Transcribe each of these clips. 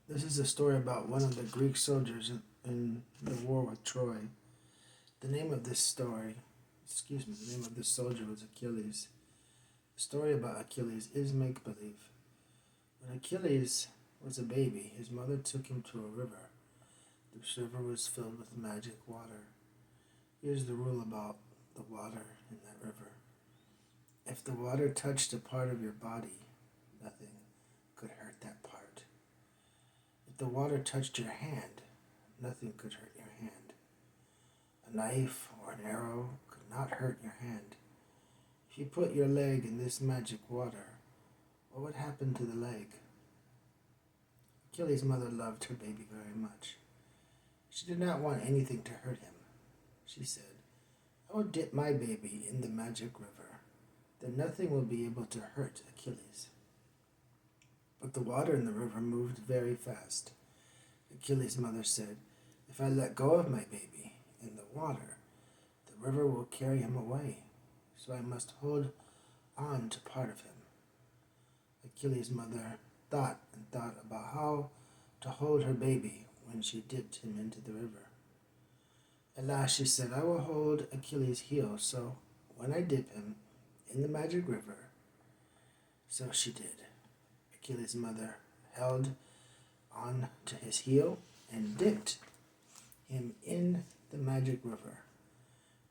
This is a story about one of the Greek soldiers in the war with Troy. The name of this story, the name of this soldier was Achilles. The story about Achilles is make believe. When Achilles was a baby, his mother took him to a river. This river was filled with magic water. Here's the rule about the water in that river. If the water touched a part of your body, nothing could hurt that part. If the water touched your hand, nothing could hurt your hand. A knife or an arrow could not hurt your hand. If you put your leg in this magic water, what would happen to the leg? Achilles' mother loved her baby very much. She did not want anything to hurt him. She said, "I will dip my baby in the magic river. Then nothing will be able to hurt Achilles." But the water in the river moved very fast. Achilles' mother said, "If I let go of my baby in the water, the river will carry him away, so I must hold on to part of him." Achilles' mother thought and thought about how to hold her baby when she dipped him into the river. At last she said, "I will hold Achilles' heel, so when I dip him in the magic river." So she did. Achilles' mother held on to his heel and dipped him in the magic river.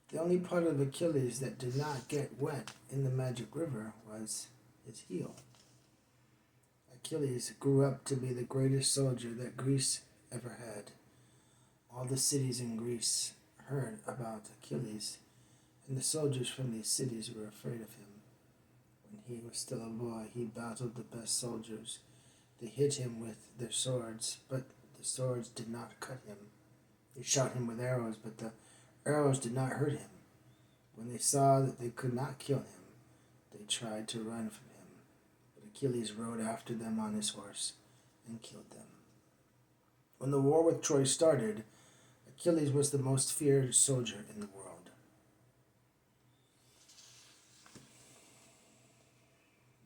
The only part of Achilles that did not get wet in the magic river was his heel. Achilles grew up to be the greatest soldier that Greece ever had. All the cities in Greece heard about Achilles, and the soldiers from these cities were afraid of him. When he was still a boy, he battled the best soldiers. They hit him with their swords, but the swords did not cut him. They shot him with arrows, but the arrows did not hurt him. When they saw that they could not kill him, they tried to run from him. But Achilles rode after them on his horse and killed them. When the war with Troy started, Achilles was the most feared soldier in the world.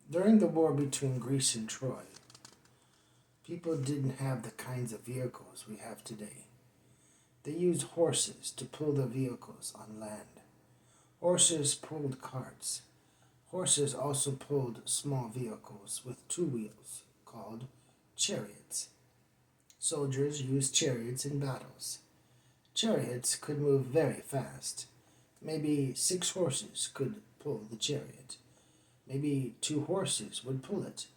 During the war between Greece and Troy, people didn't have the kinds of vehicles we have today. They used horses to pull the vehicles on land. Horses pulled carts. Horses also pulled small vehicles with two wheels called chariots. Soldiers used chariots in battles. Chariots could move very fast. Maybe 6 horses could pull the chariot. Maybe 2 horses would pull it.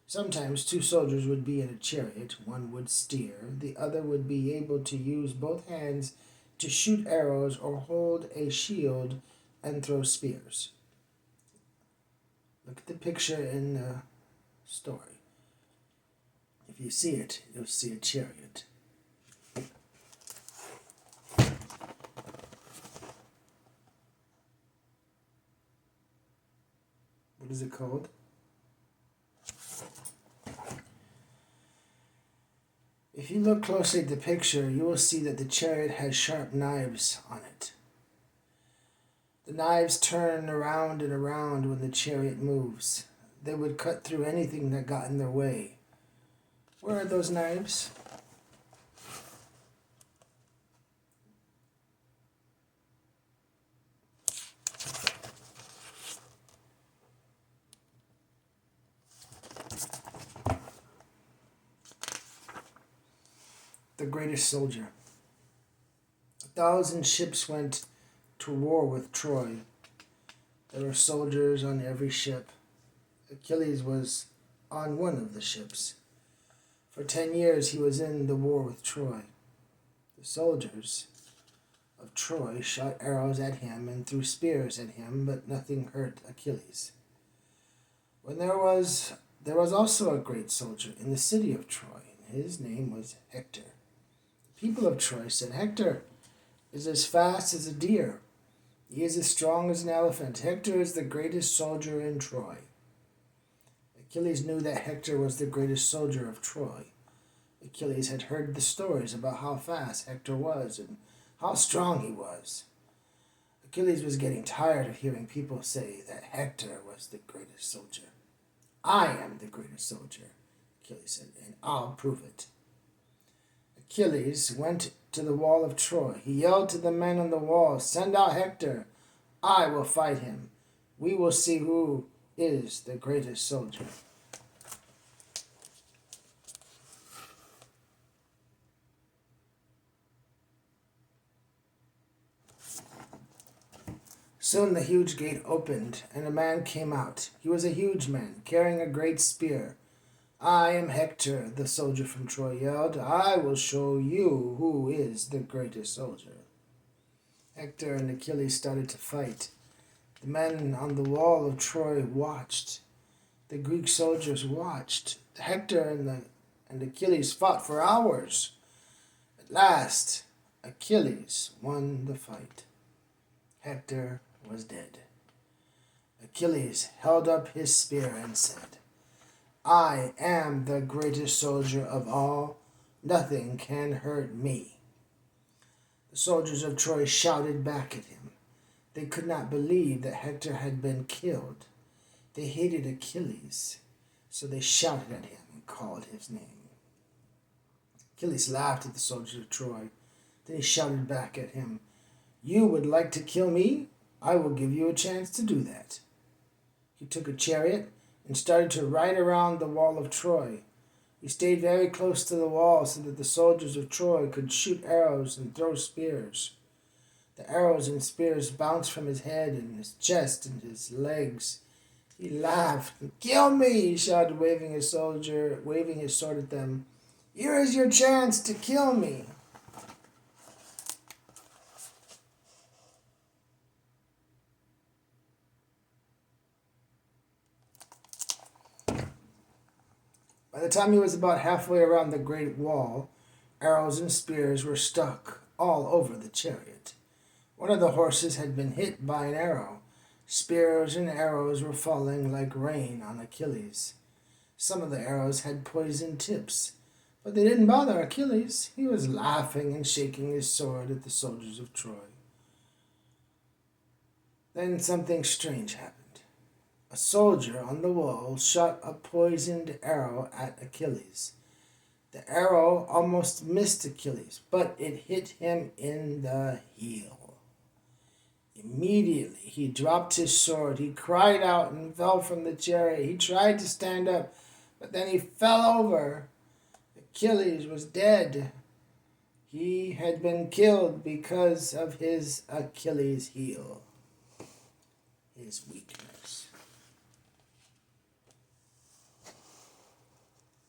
Sometimes 2 soldiers would be in a chariot. One would steer, the other would be able to use both hands to shoot arrows or hold a shield and throw spears. Look at the picture in the story. If you see it, you'll see a chariot. What is it called? If you look closely at the picture, you will see that the chariot has sharp knives on it. The knives turn around and around when the chariot moves. They would cut through anything that got in their way. Where are those knives? The greatest soldier. 1,000 ships went to war with Troy. There were soldiers on every ship. Achilles was on one of the ships. For 10 years he was in the war with Troy. The soldiers of Troy shot arrows at him and threw spears at him, but nothing hurt Achilles. When there was also a great soldier in the city of Troy, and his name was Hector. The people of Troy said, "Hector is as fast as a deer. He is as strong as an elephant. Hector is the greatest soldier in Troy." Achilles knew that Hector was the greatest soldier of Troy. Achilles had heard the stories about how fast Hector was and how strong he was. Achilles was getting tired of hearing people say that Hector was the greatest soldier. "I am the greatest soldier," Achilles said, and I'll prove it. Achilles went to the wall of Troy. He yelled to the men on the wall, "Send out Hector. I will fight him. We will see who is the greatest soldier." Soon the huge gate opened, and a man came out. He was a huge man, carrying a great spear. "I am Hector," the soldier from Troy yelled. "I will show you who is the greatest soldier." Hector and Achilles started to fight. The men on the wall of Troy watched. The Greek soldiers watched. Hector and Achilles fought for hours. At last, Achilles won the fight. Hector was dead. Achilles held up his spear and said, "I am the greatest soldier of all. Nothing can hurt me." The soldiers of Troy shouted back at him. They could not believe that Hector had been killed. They hated Achilles, so they shouted at him and called his name. Achilles laughed at the soldiers of Troy. Then he shouted back at him, "You would like to kill me? I will give you a chance to do that." He took a chariot and started to ride around the wall of Troy. He stayed very close to the wall so that the soldiers of Troy could shoot arrows and throw spears. The arrows and spears bounced from his head and his chest and his legs. He laughed. "Kill me!" he shouted, waving his sword at them. "Here is your chance to kill me." By the time he was about halfway around the great wall, arrows and spears were stuck all over the chariot. One of the horses had been hit by an arrow. Spears and arrows were falling like rain on Achilles. Some of the arrows had poisoned tips, but they didn't bother Achilles. He was laughing and shaking his sword at the soldiers of Troy. Then something strange happened. A soldier on the wall shot a poisoned arrow at Achilles. The arrow almost missed Achilles, but it hit him in the heel. Immediately he dropped his sword. He cried out and fell from the chariot. He tried to stand up, but then he fell over. Achilles was dead. He had been killed because of his Achilles heel, his weakness.